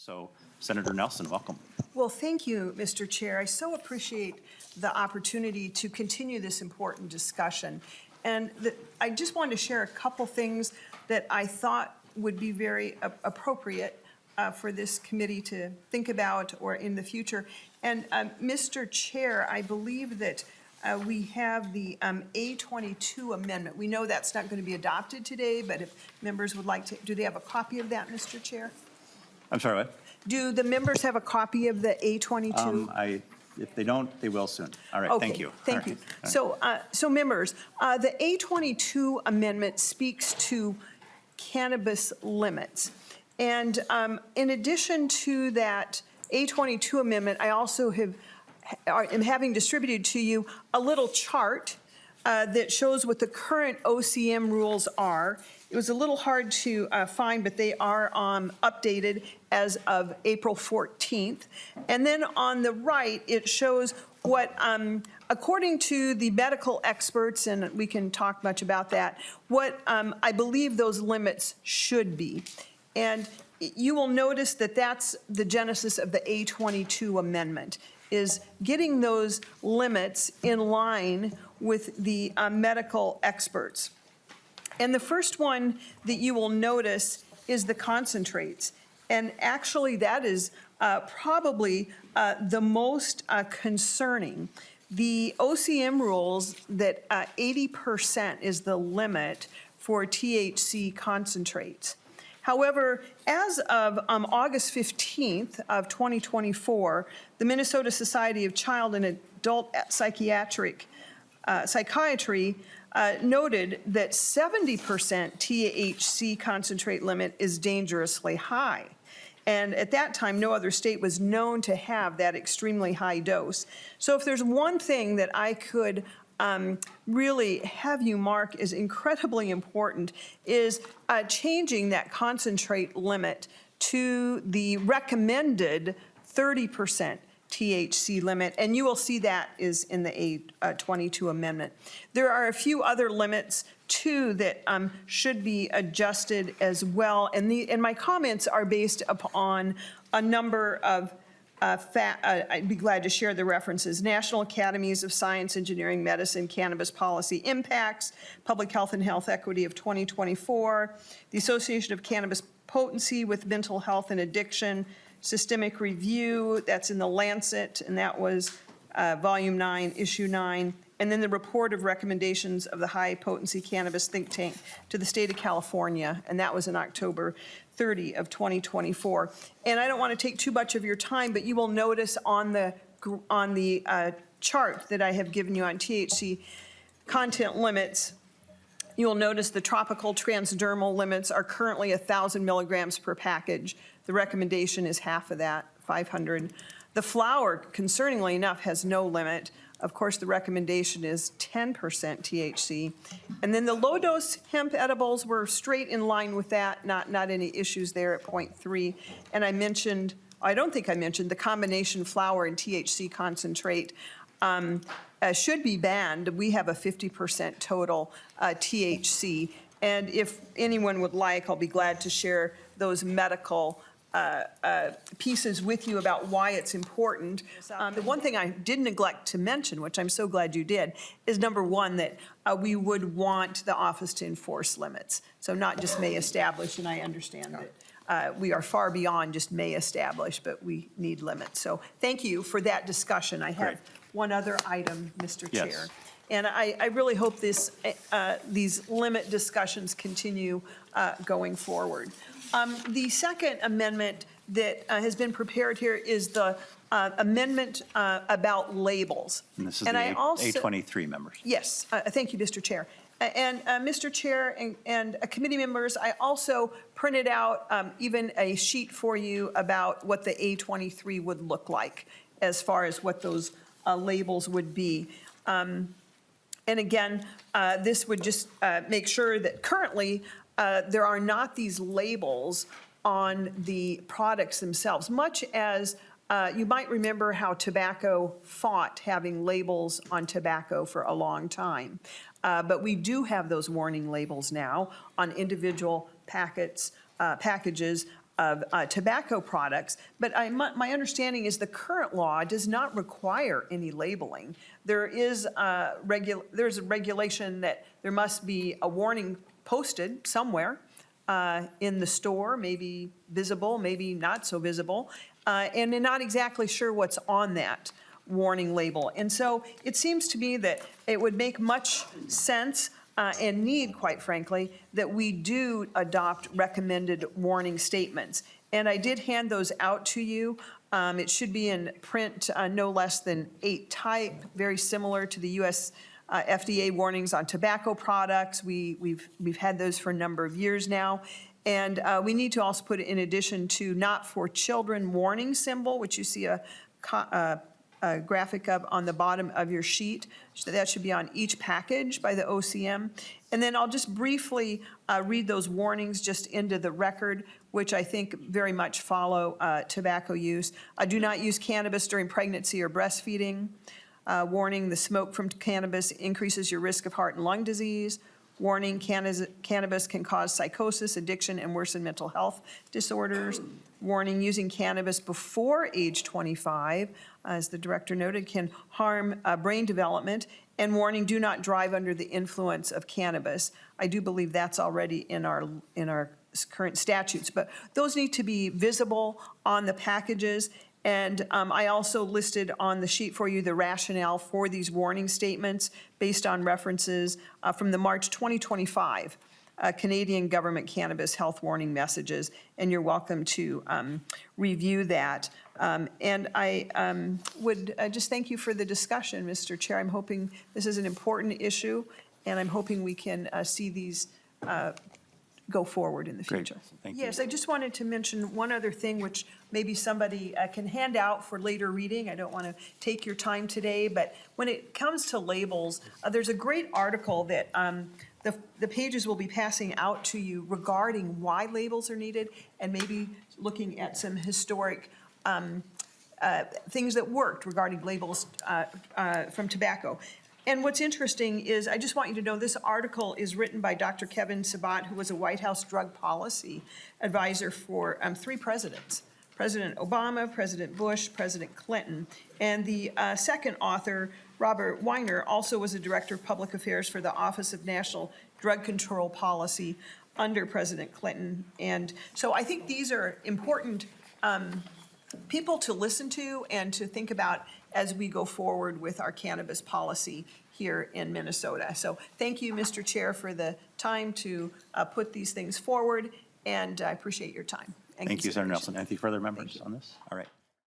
So Senator Nelson, welcome. Well, thank you, Mr. Chair. I so appreciate the opportunity to continue this important discussion. And I just wanted to share a couple things that I thought would be very appropriate for this committee to think about or in the future. And Mr. Chair, I believe that we have the A22 amendment. We know that's not going to be adopted today, but if members would like to, do they have a copy of that, Mr. Chair? I'm sorry, what? Do the members have a copy of the A22? If they don't, they will soon. All right, Okay, thank you. Thank you. So, so members, the A22 amendment speaks to cannabis limits. And in addition to that A22 amendment, I also am having distributed to you a little chart that shows what the current OCM rules are. It was a little hard to find, but they are updated as of April 14th. And then on the right, it shows what, according to the medical experts, and we can talk much about that, what I believe those limits should be. And you will notice that that's the genesis of the A22 amendment, is getting those limits in line with the medical experts. And the first one that you will notice is the concentrates. And actually that is probably the most concerning. The OCM rules that 80% is the limit for THC concentrates. However, as of August 15th of 2024, the Minnesota Society of Child and Adult Psychiatry noted that 70% THC concentrate limit is dangerously high. And at that time, no other state was known to have that extremely high dose. So if there's one thing that I could really have you mark is incredibly important is changing that concentrate limit to the recommended 30% THC limit, and you will see that is in the A22 amendment. There are a few other limits too that should be adjusted as well, and my comments are based upon a number of I'd be glad to share the references: National Academies of Science, Engineering, Medicine, Cannabis Policy Impacts, Public Health and Health Equity of 2024, the Association of Cannabis Potency with Mental Health and Addiction, Systemic Review, that's in the Lancet, and that was Volume 9, Issue 9, and then the report of recommendations of the High Potency Cannabis Think Tank to the state of California, and that was in October 30 of 2024. And I don't want to take too much of your time, but you will notice on the chart that I have given you on THC content limits, you'll notice the tropical transdermal limits are currently 1,000 milligrams per package. The recommendation is half of that, 500. The flower, concerningly enough, has no limit. Of course, the recommendation is 10% THC. And then the low-dose hemp edibles were straight in line with that, not any issues there at 0.3. And I don't think I mentioned, the combination flower and THC concentrate should be banned. We have a 50% total THC. And if anyone would like, I'll be glad to share those medical pieces with you about why it's important. The one thing I did neglect to mention, which I'm so glad you did, is number one, that we would want the office to enforce limits. So not just may establish, and I understand that we are far beyond just may establish, but we need limits. So thank you for that discussion. I have one other item, Mr. Yes. Chair. And I really hope these limit discussions continue going forward. The second amendment that has been prepared here is the amendment about labels. And this is the A23 members. Yes, thank you, Mr. Chair. And Mr. Chair and committee members, I also printed out even a sheet for you about what the A23 would look like as far as what those labels would be. And again, this would just make sure that currently there are not these labels on the products themselves, much as you might remember how tobacco fought having labels on tobacco for a long time. But we do have those warning labels now on individual packages of tobacco products, but my understanding is the current law does not require any labeling. There's a regulation that there must be a warning posted somewhere in the store, maybe visible, maybe not so visible, and they're not exactly sure what's on that warning label. And so it seems to me that it would make much sense and need, quite frankly, that we do adopt recommended warning statements. And I did hand those out to you. It should be in print, no less than 8 type, very similar to the U.S. FDA warnings on tobacco products. We've had those for a number of years now. And we need to also put it in addition to not for children warning symbol, which you see a graphic of on the bottom of your sheet. So that should be on each package by the OCM. And then I'll just briefly read those warnings just into the record, which I think very much follow tobacco use. Do not use cannabis during pregnancy or breastfeeding. Warning, the smoke from cannabis increases your risk of heart and lung disease. Warning, cannabis can cause psychosis, addiction, and worsen mental health disorders. Warning, using cannabis before age 25, as the director noted, can harm brain development. And warning, do not drive under the influence of cannabis. I do believe that's already in our current statutes, but those need to be visible on the packages. And I also listed on the sheet for you the rationale for these warning statements based on references from the March 2025 Canadian government cannabis health warning messages, and you're welcome to review that. And I would just thank you for the discussion, Mr. Chair. I'm hoping this is an important issue, and I'm hoping we can see these go forward in the Great. future. Thank you. Yes, I just wanted to mention one other thing, which maybe somebody can hand out for later reading. I don't want to take your time today, but when it comes to labels, there's a great article that the pages will be passing out to you regarding why labels are needed and maybe looking at some historic things that worked regarding labels from tobacco. And what's interesting is, I just want you to know, this article is written by Dr. Kevin Sabat, who was a White House drug policy advisor for 3 presidents, President Obama, President Bush, President Clinton. And the second author, Robert Weiner, also was a director of public affairs for the Office of National Drug Control Policy under President Clinton. And so I think these are important people to listen to and to think about as we go forward with our cannabis policy here in Minnesota. So thank you, Mr. Chair, for the time to put these things forward, and I appreciate your time. Thank you, Senator Nelson. Any further members on this? All right.